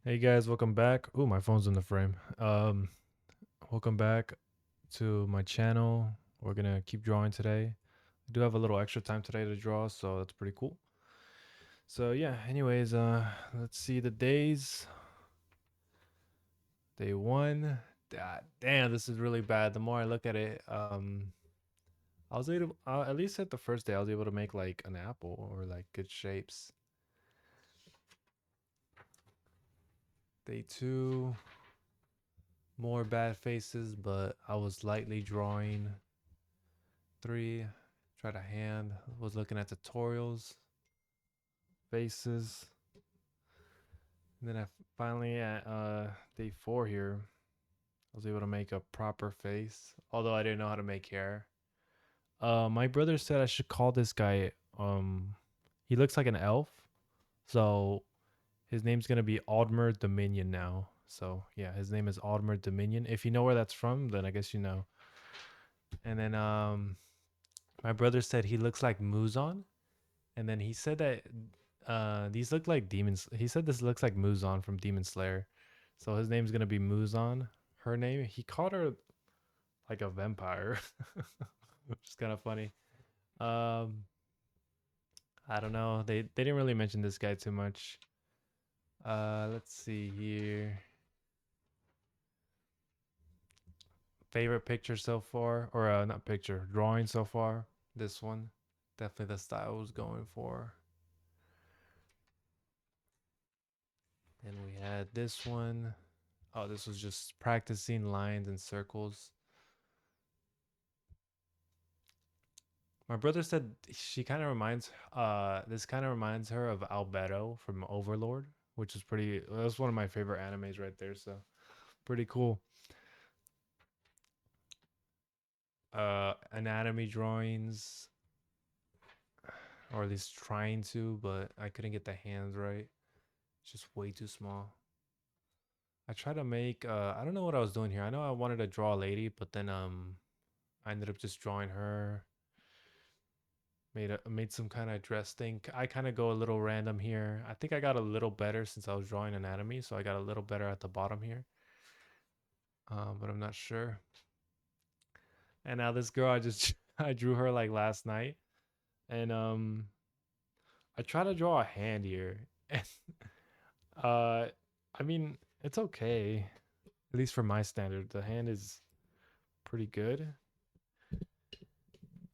Hey guys, welcome back. Ooh, my phone's in the frame. Welcome back to my channel. We're gonna keep drawing today. I do have a little extra time today to draw, so that's pretty cool. So yeah, anyways, let's see the days. Day one. God, damn, this is really bad. The more I look at it, I was able, at least at the first day, I was able to make like an apple or like good shapes. Day two, more bad faces, but I was lightly drawing. Three, tried a hand, was looking at tutorials, faces. And then finally at day four here, I was able to make a proper face, although I didn't know how to make hair. My brother said I should call this guy. He looks like an elf, so his name's gonna be Aldmer Dominion now. So yeah, his name is Aldmer Dominion. If you know where that's from, then I guess you know. And then my brother said he looks like Muzan. And then he said that these look like demons. He said this looks like Muzan from Demon Slayer. So his name's gonna be Muzan. Her name, he called her like a vampire, which is kind of funny. Um, I don't know. They didn't really mention this guy too much. Let's see here. Favorite picture so far, or not picture, drawing so far. This one, definitely the style I was going for. And we had this one. Oh, this was just practicing lines and circles. My brother said she kind of reminds this kind of reminds her of Albedo from Overlord, which is pretty that's one of my favorite animes right there, so pretty cool. Anatomy drawings, or at least trying to, but I couldn't get the hands right. It's just way too small. I tried to make I don't know what I was doing here. I know I wanted to draw a lady, but then I ended up just drawing her. Made some kind of dress thing. I kind of go a little random here. I think I got a little better since I was drawing anatomy, so I got a little better at the bottom here. But I'm not sure. And now this girl, I just I drew her like last night, and I try to draw a hand here, and uh, I mean it's okay, at least for my standard. The hand is pretty good,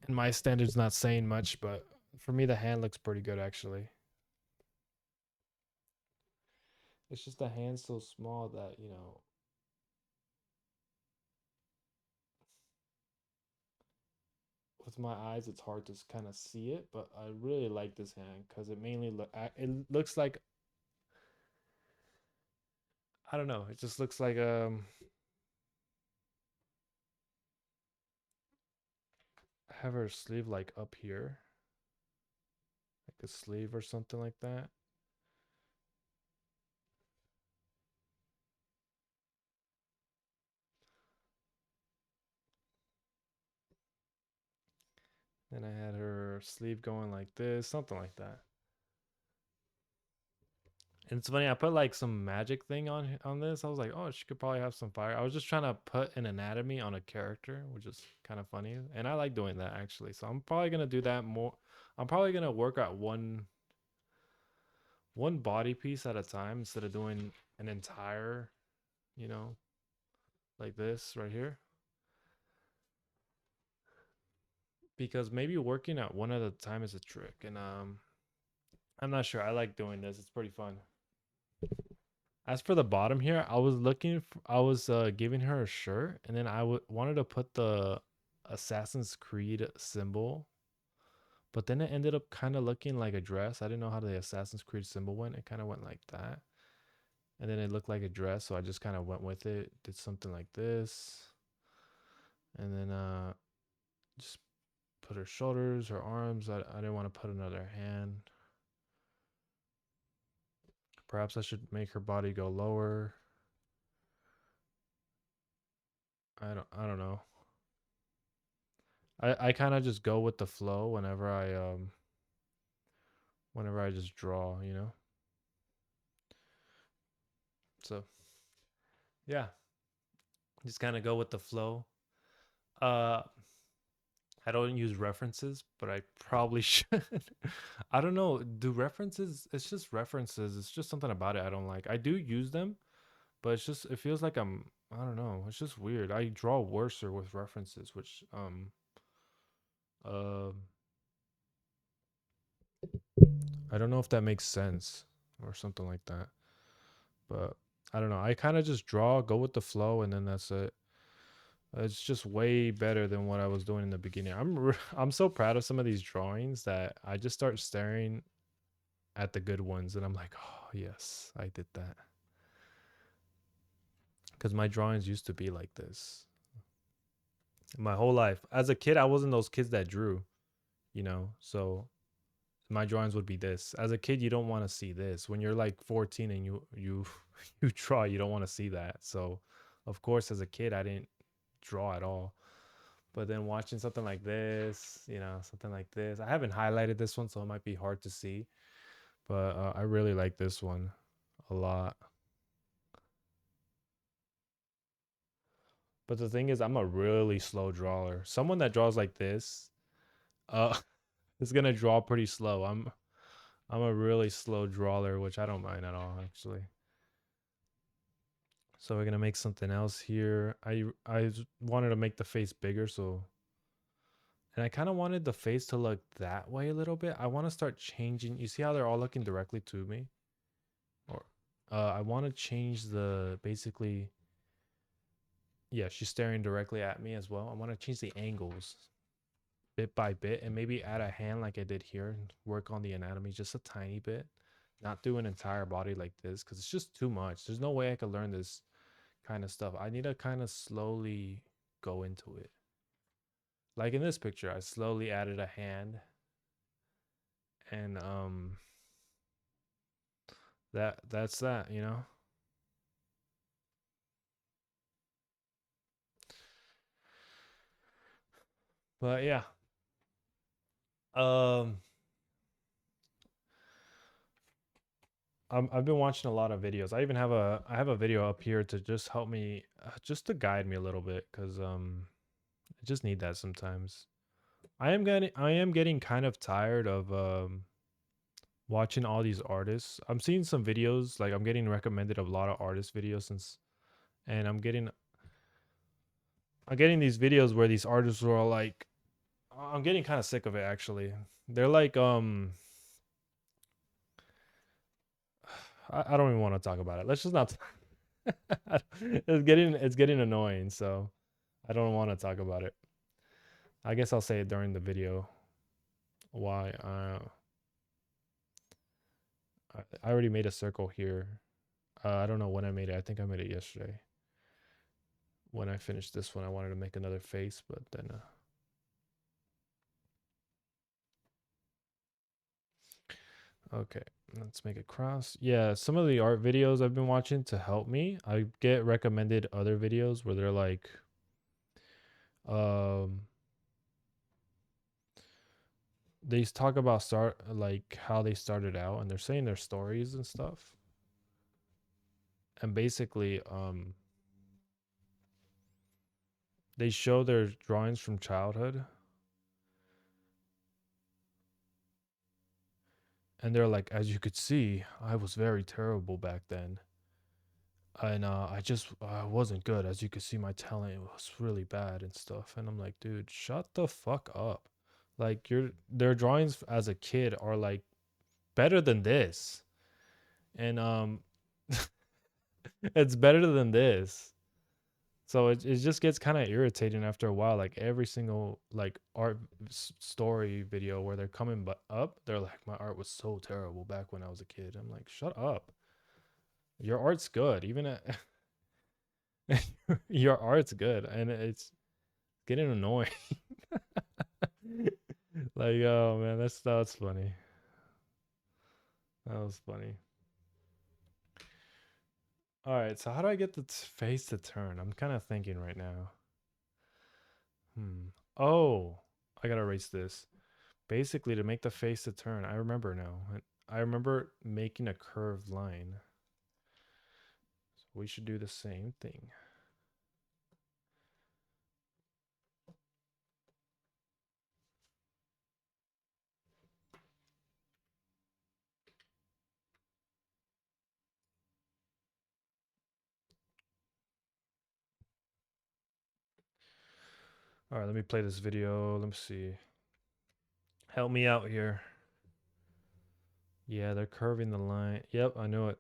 and my standard's not saying much, but for me the hand looks pretty good actually. It's just the hand's so small that with my eyes it's hard to kind of see it, but I really like this hand because it mainly it looks like, I don't know, it just looks like have her sleeve like up here, like a sleeve or something like that. Then I had her sleeve going like this, something like that. And it's funny, I put like some magic thing on this. I was like, oh, she could probably have some fire. I was just trying to put an anatomy on a character, which is kind of funny, and I like doing that actually. So I'm probably gonna do that more. I'm probably gonna work at one body piece at a time instead of doing an entire, you know, like this right here. Because maybe working at one at a time is a trick, and I'm not sure. I like doing this. It's pretty fun. As for the bottom here, I was giving her a shirt, and then wanted to put the Assassin's Creed symbol, but then it ended up kind of looking like a dress. I didn't know how the Assassin's Creed symbol went. It kind of went like that, and then it looked like a dress, so I just kind of went with it. Did something like this, and then just put her shoulders, her arms. I didn't want to put another hand. Perhaps I should make her body go lower. I don't know. I kind of just go with the flow whenever I just draw, you know. So yeah, just kind of go with the flow. Uh, I don't use references, but I probably should. I don't know. Do references? It's just references. It's just something about it I don't like. I do use them, but it's just it feels like I don't know. It's just weird. I draw worser with references, which uh I don't know if that makes sense or something like that. But I don't know. I kind of just draw, go with the flow, and then that's it. It's just way better than what I was doing in the beginning. I'm so proud of some of these drawings that I just start staring at the good ones, and I'm like, oh yes, I did that. Because my drawings used to be like this my whole life. As a kid, I wasn't those kids that drew, So my drawings would be this. As a kid, you don't want to see this. When you're like 14 and you you draw, you don't want to see that. So, of course, as a kid, I didn't draw at all. But then watching something like this, something like this. I haven't highlighted this one, so it might be hard to see. But I really like this one a lot. But the thing is, I'm a really slow drawer. Someone that draws like this, uh, is gonna draw pretty slow. I'm a really slow drawer, which I don't mind at all, actually. So we're gonna make something else here. Wanted to make the face bigger, and I kind of wanted the face to look that way a little bit. I want to start changing. You see how they're all looking directly to me, or I want to change the basically. Yeah, she's staring directly at me as well. I want to change the angles bit by bit and maybe add a hand like I did here and work on the anatomy just a tiny bit. Not do an entire body like this because it's just too much. There's no way I could learn this kind of stuff. I need to kind of slowly go into it. Like in this picture, I slowly added a hand and that's that. But yeah. Um I've been watching a lot of videos. I have a video up here to just help me just to guide me a little bit cuz I just need that sometimes. I am getting kind of tired of watching all these artists. I'm seeing some videos like I'm getting recommended a lot of artist videos and I'm getting these videos where these artists are all like I'm getting kind of sick of it actually. They're like I don't even want to talk about it. Let's just not it's getting annoying, so I don't want to talk about it. I guess I'll say it during the video why I already made a circle here. I don't know when I made it. I think I made it yesterday. When I finished this one, I wanted to make another face, but then okay, let's make it cross. Yeah, some of the art videos I've been watching to help me, I get recommended other videos where they're like um they talk about start like how they started out and they're saying their stories and stuff. And basically they show their drawings from childhood and they're like, as you could see, I was very terrible back then. And I wasn't good. As you could see, my talent was really bad and stuff. And I'm like, dude, shut the fuck up. Like their drawings as a kid are like better than this. And it's better than this. So it just gets kind of irritating after a while. Like every single like art story video where they're coming but up, they're like, my art was so terrible back when I was a kid. I'm like, shut up. Your art's good. Even at your art's good, and it's getting annoying. Like, oh man, that's funny. That was funny. All right, so how do I get the face to turn? I'm kind of thinking right now. Oh, I gotta erase this. Basically, to make the face to turn, I remember now. I remember making a curved line. We should do the same thing. All right, let me play this video. Let me see. Help me out here. Yeah, they're curving the line. Yep, I know it.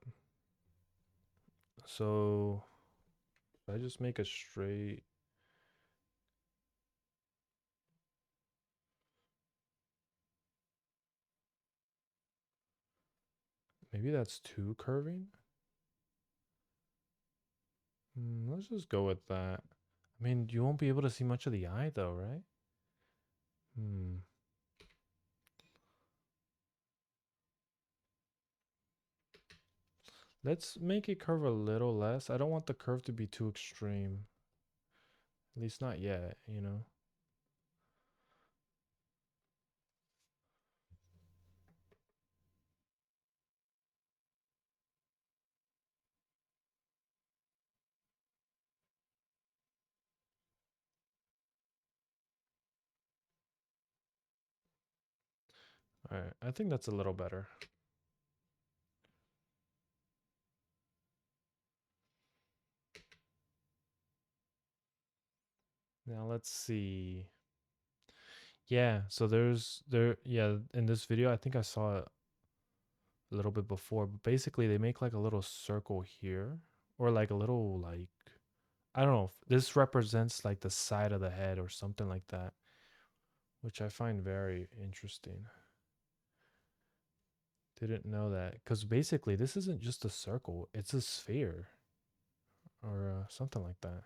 So I just make a straight. Maybe that's too curving. Let's just go with that. I mean, you won't be able to see much of the eye though, right? Hmm. Let's make it curve a little less. I don't want the curve to be too extreme. At least not yet, you know? All right, I think that's a little better. Now let's see. Yeah, so yeah, in this video, I think I saw it a little bit before, but basically they make like a little circle here or like a little like I don't know, this represents like the side of the head or something like that, which I find very interesting. Didn't know that because basically this isn't just a circle, it's a sphere or something like that.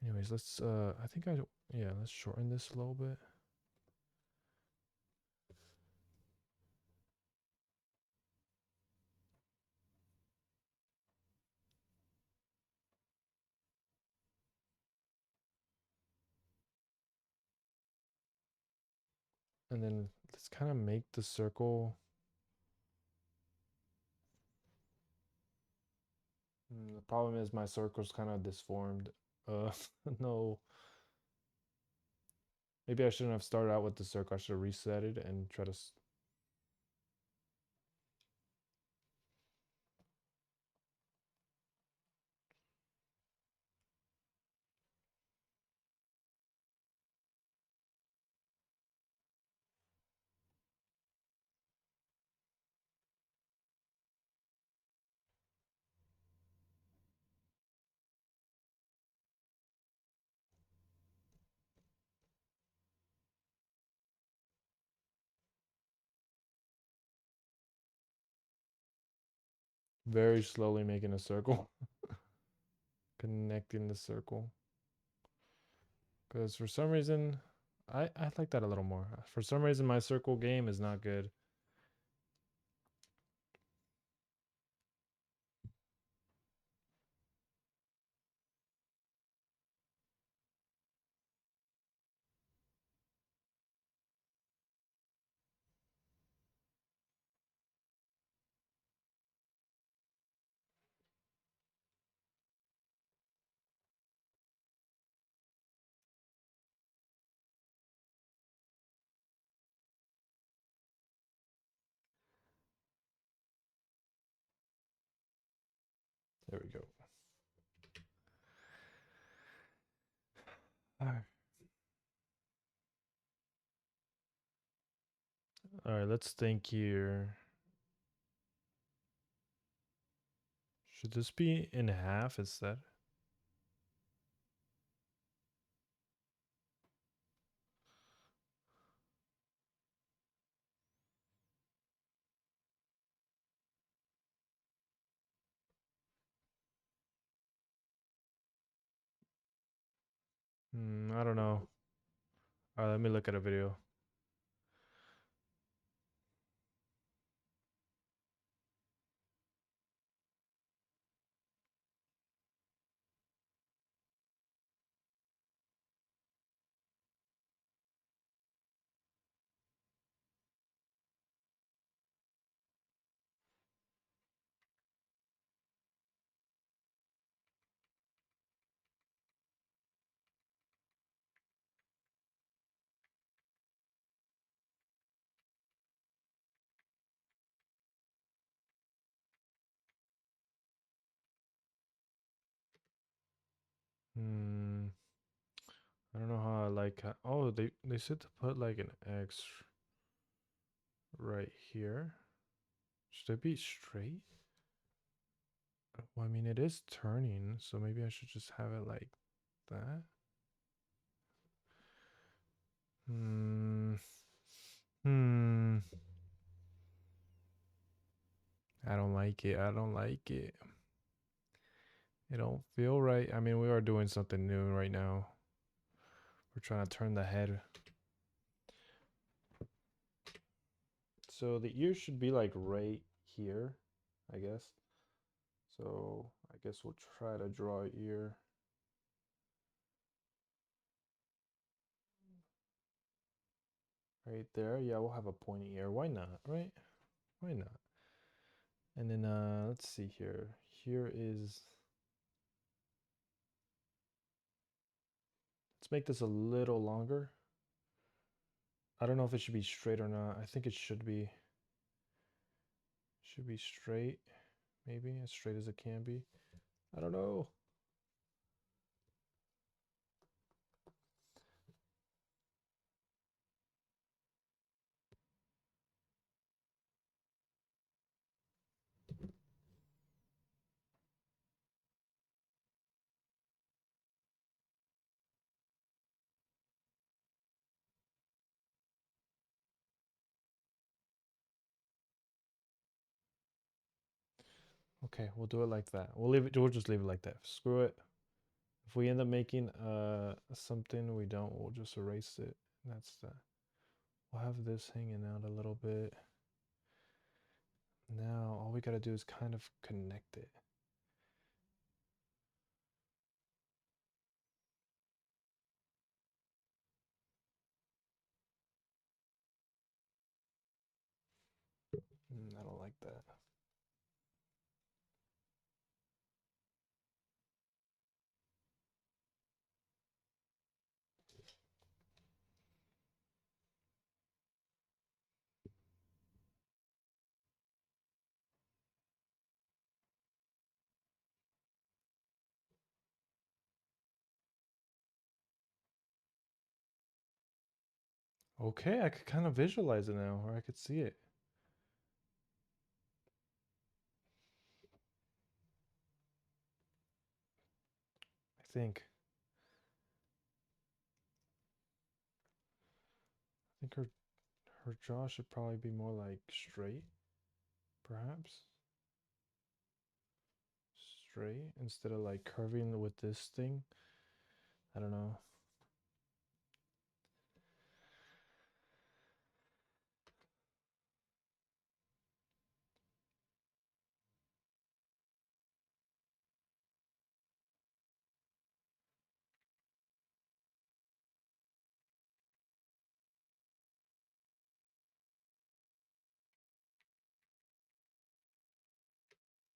Anyways, let's I think I yeah, let's shorten this a little bit. And then let's kind of make the circle. The problem is my circle's kind of disformed. Uh, no. Maybe I shouldn't have started out with the circle. I should have reset it and try to. Very slowly making a circle, connecting the circle. Because for some reason, I like that a little more. For some reason, my circle game is not good. There we go. All right, let's think here. Should this be in half instead? I don't know. All right, let me look at a video. Hmm. I don't know how I like. Oh, they said to put like an X right here. Should it be straight? Well, I mean, it is turning, so maybe I should just have it like that. Hmm. Hmm. I don't like it. I don't like it. It don't feel right. I mean, we are doing something new right now. We're trying to turn the head. So the ear should be like right here, I guess. So I guess we'll try to draw an ear right there. Yeah, we'll have a pointy ear. Why not, right? Why not? And then let's see here. Here is, let's make this a little longer. I don't know if it should be straight or not. I think it should be straight, maybe as straight as it can be. I don't know. Okay, we'll do it like that. We'll leave it. We'll just leave it like that. Screw it. If we end up making something we don't, we'll just erase it. That's the. We'll have this hanging out a little bit. Now all we gotta do is kind of connect it. I don't like that. Okay, I could kind of visualize it now, or I could see it. I think. I think her jaw should probably be more like straight, perhaps. Straight instead of like curving with this thing. I don't know.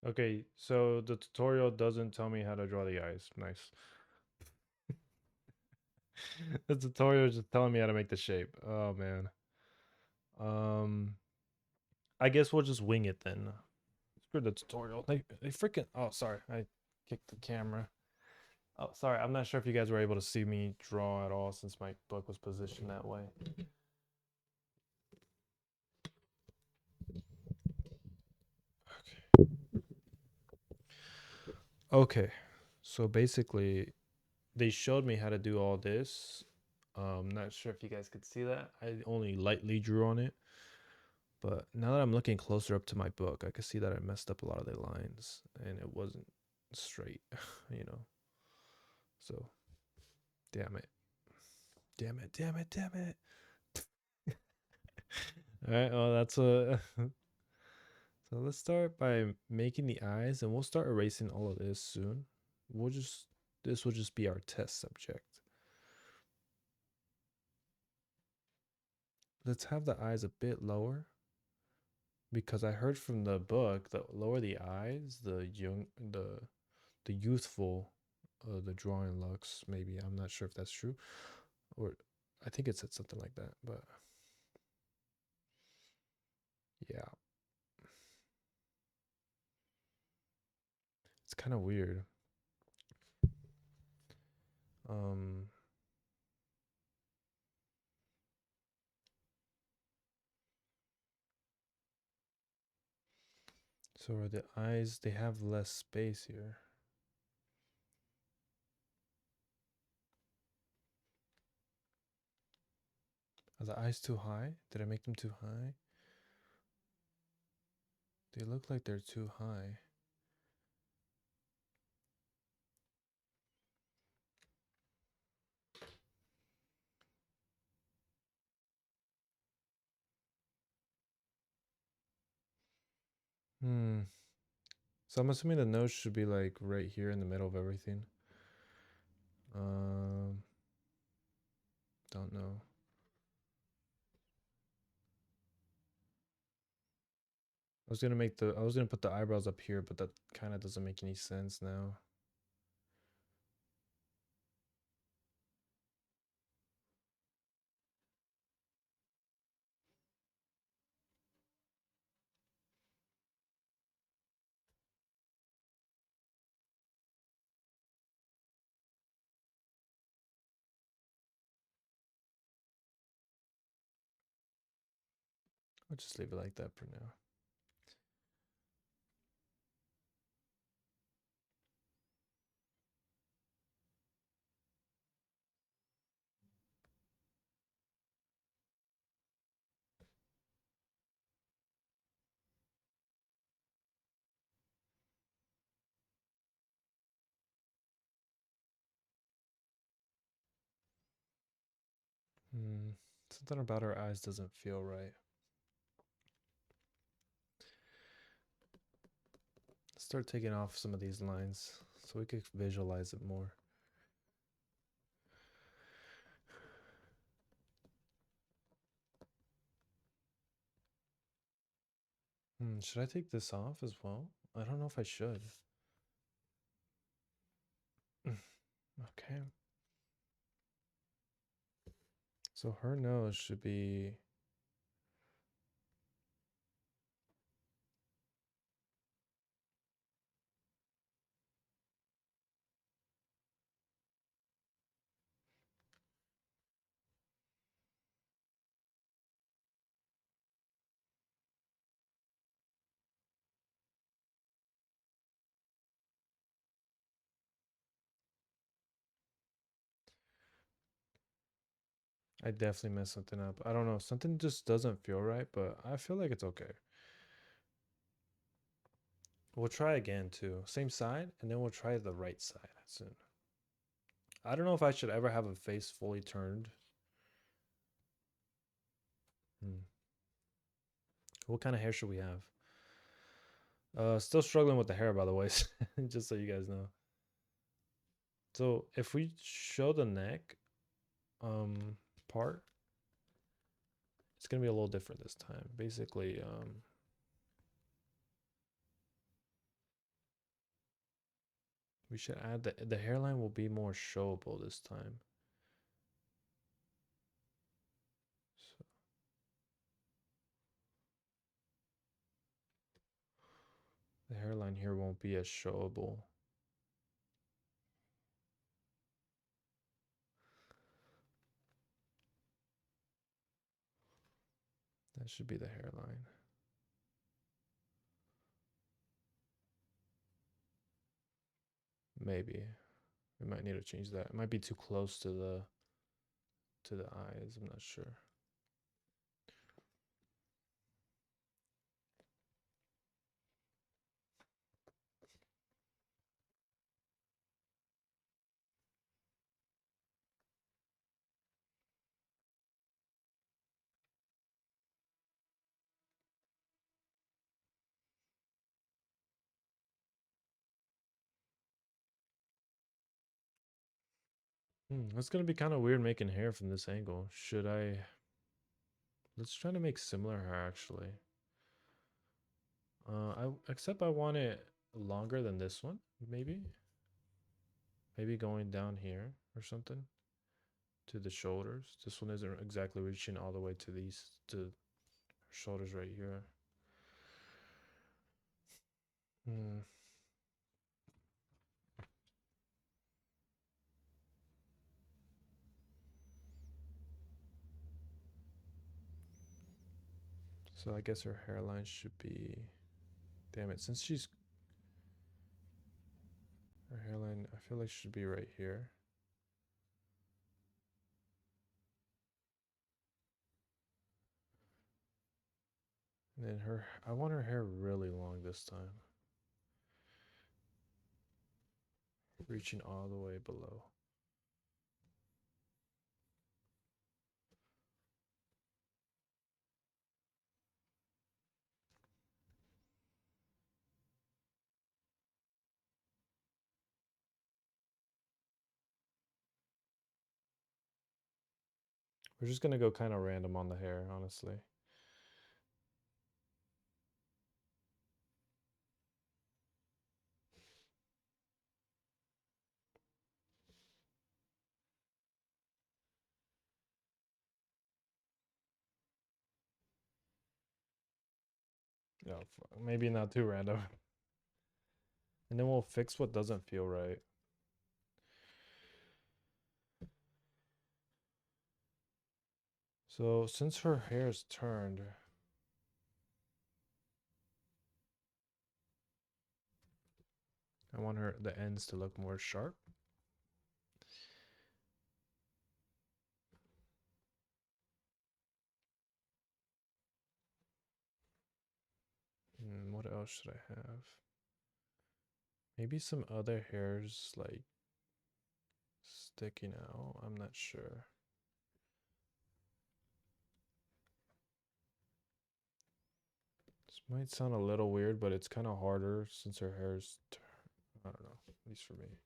Okay, so the tutorial doesn't tell me how to draw the eyes. Nice. The tutorial is just telling me how to make the shape. Oh man. Um, I guess we'll just wing it then. Screw the tutorial. They freaking. Oh, sorry. I kicked the camera. Oh, sorry. I'm not sure if you guys were able to see me draw at all since my book was positioned that way. Okay. So basically, they showed me how to do all this. Not sure if you guys could see that. I only lightly drew on it. But now that I'm looking closer up to my book, I can see that I messed up a lot of the lines and it wasn't straight, you know. So, damn it. Damn it, damn it, damn it. All right, well, that's a. So let's start by making the eyes and we'll start erasing all of this soon. We'll just, this will just be our test subject. Let's have the eyes a bit lower because I heard from the book that lower the eyes, the youthful the drawing looks. Maybe I'm not sure if that's true, or I think it said something like that. But yeah, it's kind of weird. Um, so are the eyes, they have less space here. Are the eyes too high? Did I make them too high? They look like they're too high. Hmm. So I'm assuming the nose should be like right here in the middle of everything. Um, don't know. I was gonna put the eyebrows up here, but that kind of doesn't make any sense now. I'll just leave it like that for now. Hmm. Something about her eyes doesn't feel right. Let's start taking off some of these lines so we could visualize it more. Should I take this off as well? I don't know if I should. Okay. So her nose should be. I definitely messed something up. I don't know. Something just doesn't feel right, but I feel like it's okay. We'll try again too. Same side, and then we'll try the right side soon. I don't know if I should ever have a face fully turned. Hmm. What kind of hair should we have? Still struggling with the hair, by the way, just so you guys know. So if we show the neck part, it's gonna be a little different this time. Basically, we should add the hairline will be more showable this time. So the hairline here won't be as showable. That should be the hairline. Maybe we might need to change that. It might be too close to the eyes. I'm not sure. It's gonna be kind of weird making hair from this angle. Should I? Let's try to make similar hair actually. Except I want it longer than this one, maybe. Maybe going down here or something to the shoulders. This one isn't exactly reaching all the way to these to shoulders right here. Hmm. So I guess her hairline should be. Damn it, since she's. Her hairline, I feel like should be right here. And then I want her hair really long this time. Reaching all the way below. We're just gonna go kind of random on the hair, honestly. Yeah, maybe not too random. And then we'll fix what doesn't feel right. So since her hair is turned, I want the ends to look more sharp. What else should I have? Maybe some other hairs like sticking out. I'm not sure. This might sound a little weird, but it's kind of harder since her hair's, I don't know, at least for me.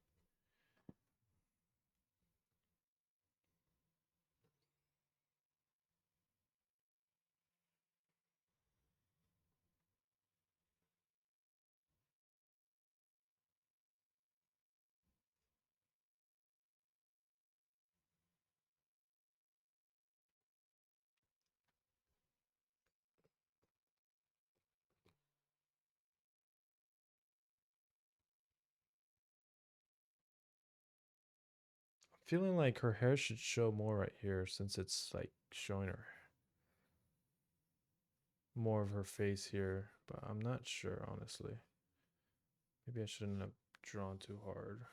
I'm feeling like her hair should show more right here since it's like showing her more of her face here, but I'm not sure, honestly. Maybe I shouldn't have drawn too hard.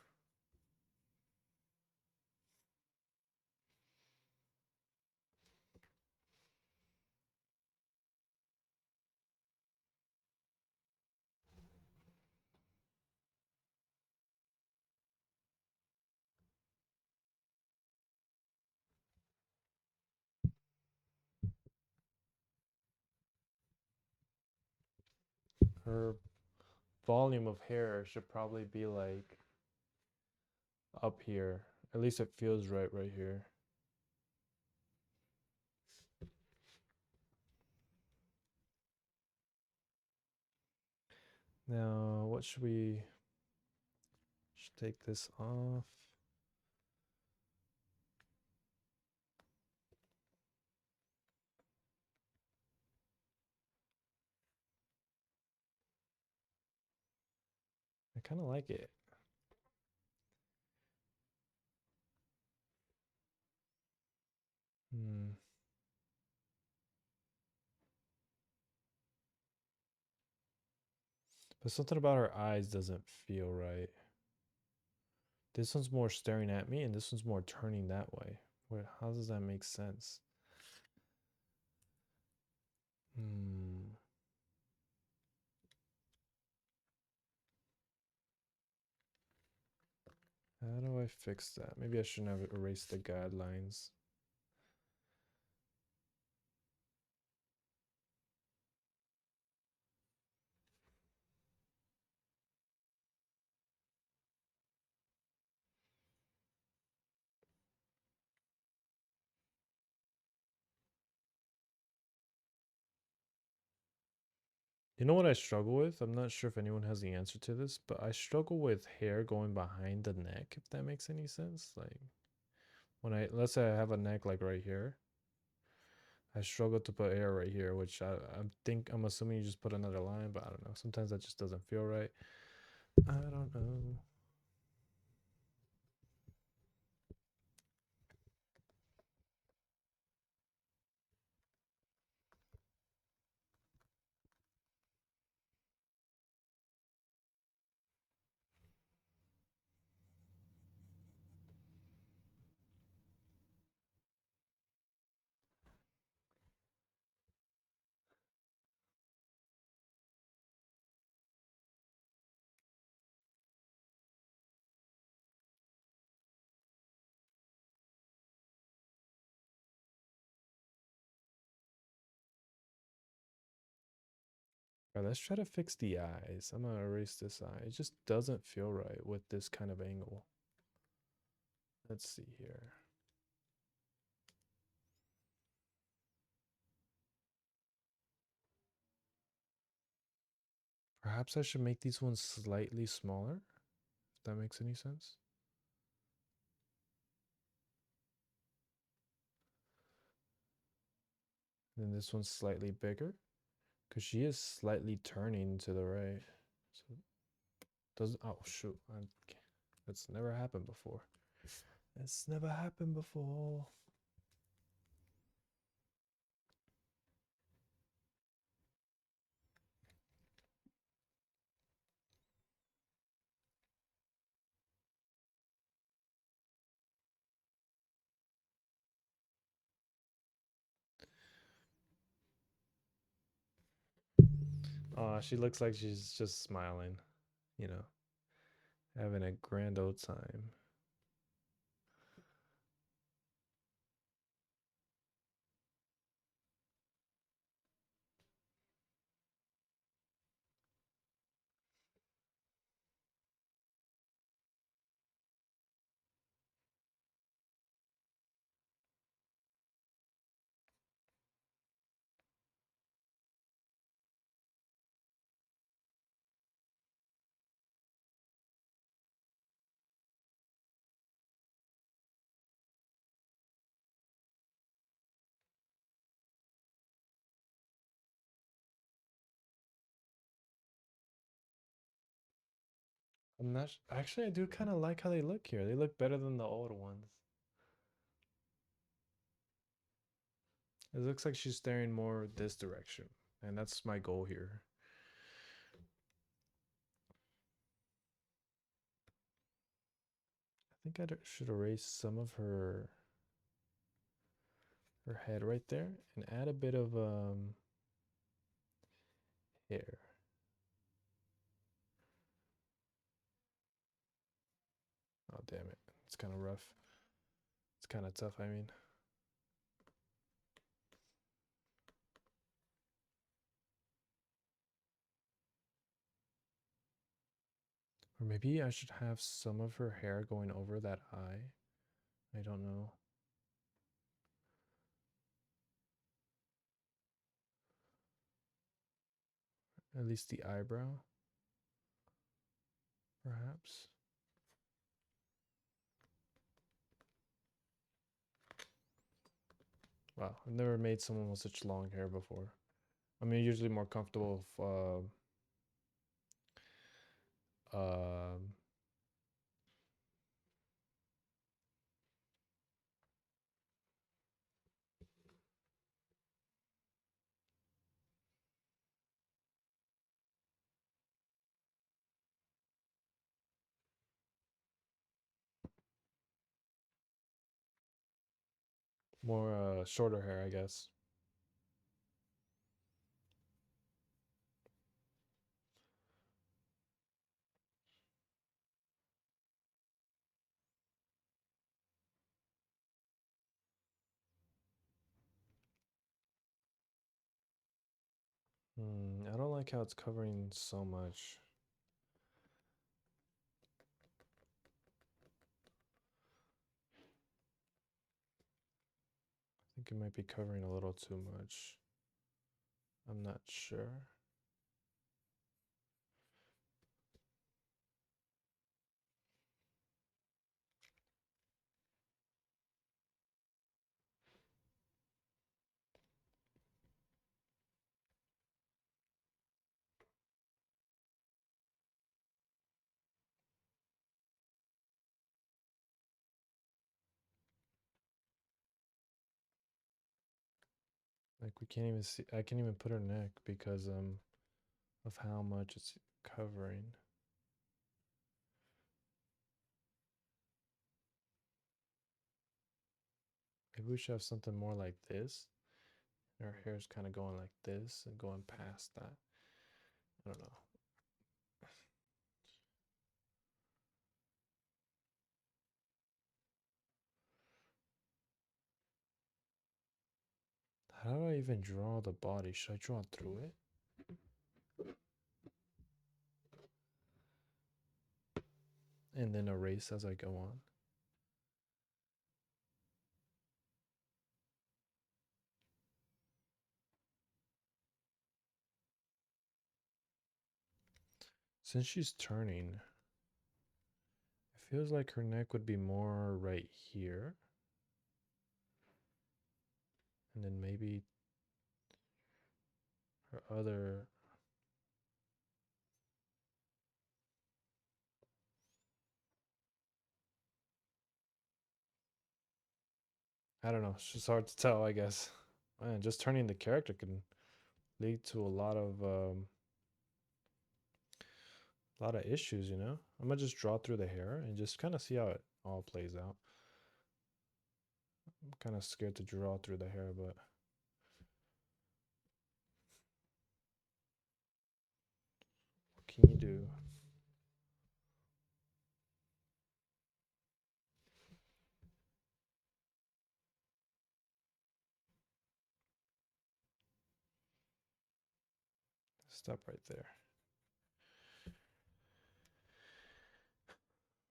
Her volume of hair should probably be like up here. At least it feels right here. Now, what should we should take this off? I kind of like it. Hmm. But something about her eyes doesn't feel right. This one's more staring at me, and this one's more turning that way. Wait, how does that make sense? Hmm. How do I fix that? Maybe I shouldn't have erased the guidelines. You know what I struggle with? I'm not sure if anyone has the answer to this, but I struggle with hair going behind the neck, if that makes any sense. Like when let's say I have a neck like right here, I struggle to put hair right here, which I'm assuming you just put another line, but I don't know. Sometimes that just doesn't feel right. I don't know. All right, let's try to fix the eyes. I'm gonna erase this eye. It just doesn't feel right with this kind of angle. Let's see here. Perhaps I should make these ones slightly smaller, if that makes any sense. Then this one's slightly bigger, because she is slightly turning to the right. So doesn't, oh shoot, that's never happened before. It's never happened before. She looks like she's just smiling, you know, having a grand old time. I'm not actually, I do kind of like how they look here. They look better than the old ones. It looks like she's staring more this direction, and that's my goal here. I think I should erase some of her head right there and add a bit of hair. Oh damn it. It's kind of rough. It's kind of tough, I mean. Or maybe I should have some of her hair going over that eye. I don't know. At least the eyebrow, perhaps. Wow, I've never made someone with such long hair before. I mean, usually more comfortable with more shorter hair, I guess. I don't like how it's covering so much. I think it might be covering a little too much. I'm not sure. Like we can't even see, I can't even put her neck because of how much it's covering. Maybe we should have something more like this. Her hair's kind of going like this and going past that. I don't know. How do I even draw the body? Should I draw through it? and then erase as I go on. Since she's turning, it feels like her neck would be more right here. And then maybe her other. I don't know. It's just hard to tell, I guess. Man, just turning the character can lead to a lot of issues, you know? I'm gonna just draw through the hair and just kind of see how it all plays out. I'm kind of scared to draw through the hair, but what can you do? Stop right there.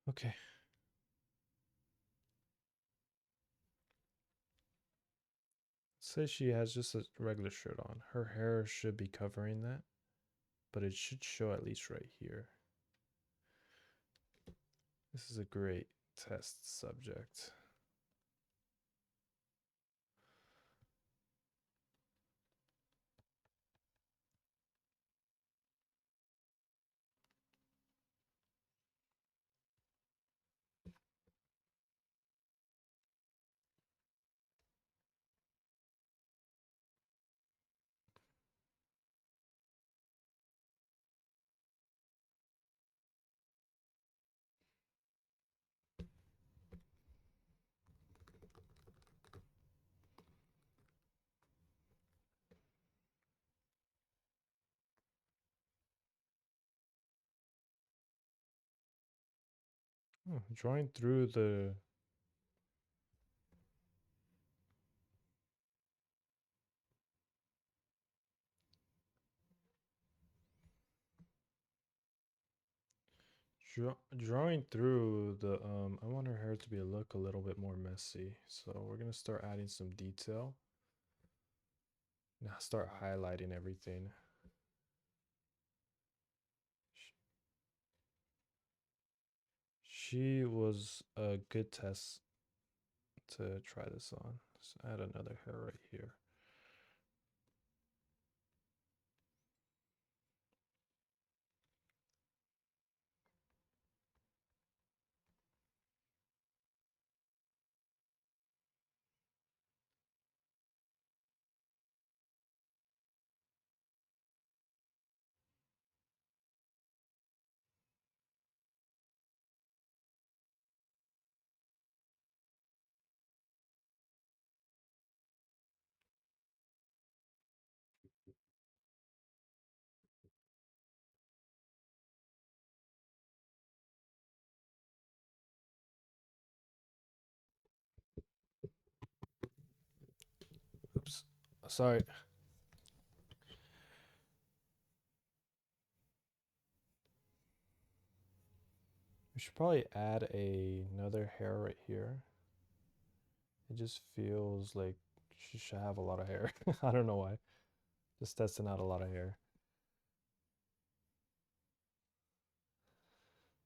Okay. Say she has just a regular shirt on. Her hair should be covering that, but it should show at least right here. This is a great test subject. Drawing through the. Drawing through the I want her hair to look a little bit more messy, so we're gonna start adding some detail. Now start highlighting everything. She was a good test to try this on. Let's add another hair right here. Oops, sorry. We should probably add another hair right here. It just feels like she should have a lot of hair. I don't know why. Just testing out a lot of hair.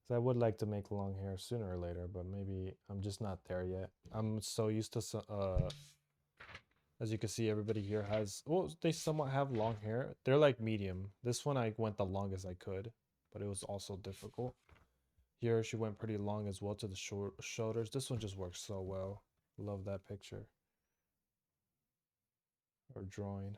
So I would like to make long hair sooner or later, but maybe I'm just not there yet. I'm so used to as you can see, everybody here has, well, they somewhat have long hair. They're like medium. This one I went the longest I could, but it was also difficult. Here she went pretty long as well to the short shoulders. This one just works so well. Love that picture or drawing.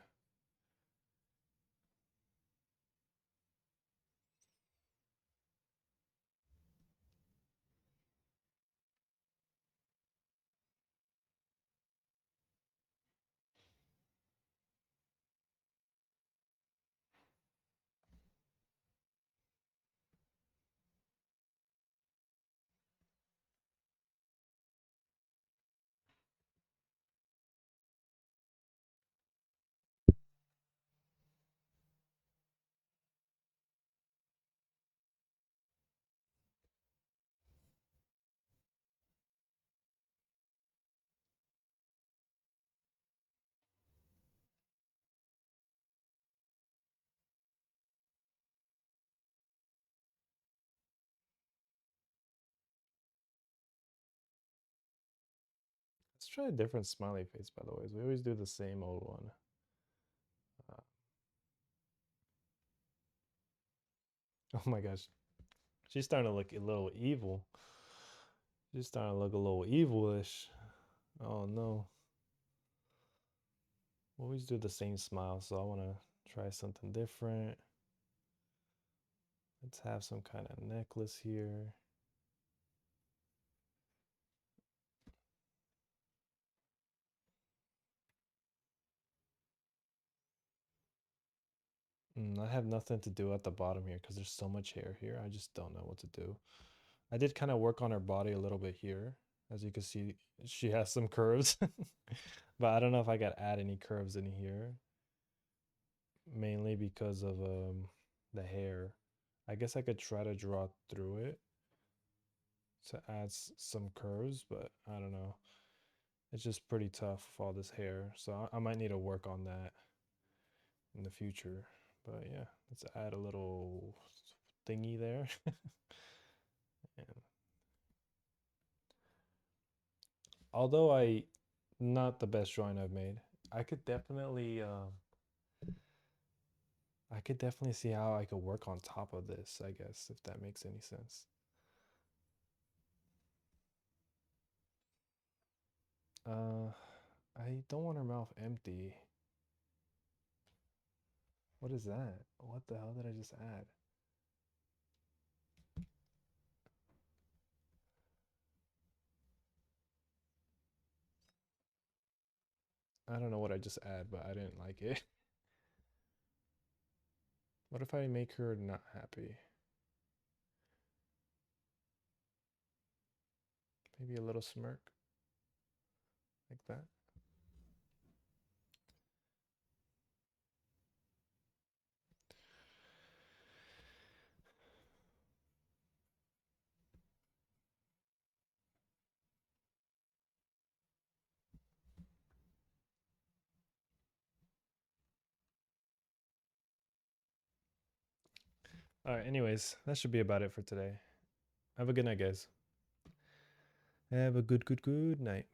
try a different smiley face, by the way. We always do the same old one. Oh my gosh. She's starting to look a little evil. She's starting to look a little evilish. Oh no. We always do the same smile, so I want to try something different. Let's have some kind of necklace here. I have nothing to do at the bottom here because there's so much hair here. I just don't know what to do. I did kind of work on her body a little bit here. As you can see, she has some curves. But I don't know if I got add any curves in here. Mainly because of the hair. I guess I could try to draw through it to add some curves, but I don't know. It's just pretty tough with all this hair. So I might need to work on that in the future. But yeah, let's add a little thingy there. And although not the best drawing I've made, I could definitely I could definitely see how I could work on top of this, I guess, if that makes any sense. Uh, I don't want her mouth empty. What is that? What the hell did I just add? I don't know what I just add, but I didn't like it. What if I make her not happy? Maybe a little smirk like that. All right, anyways, that should be about it for today. Have a good night, guys. Have a good night.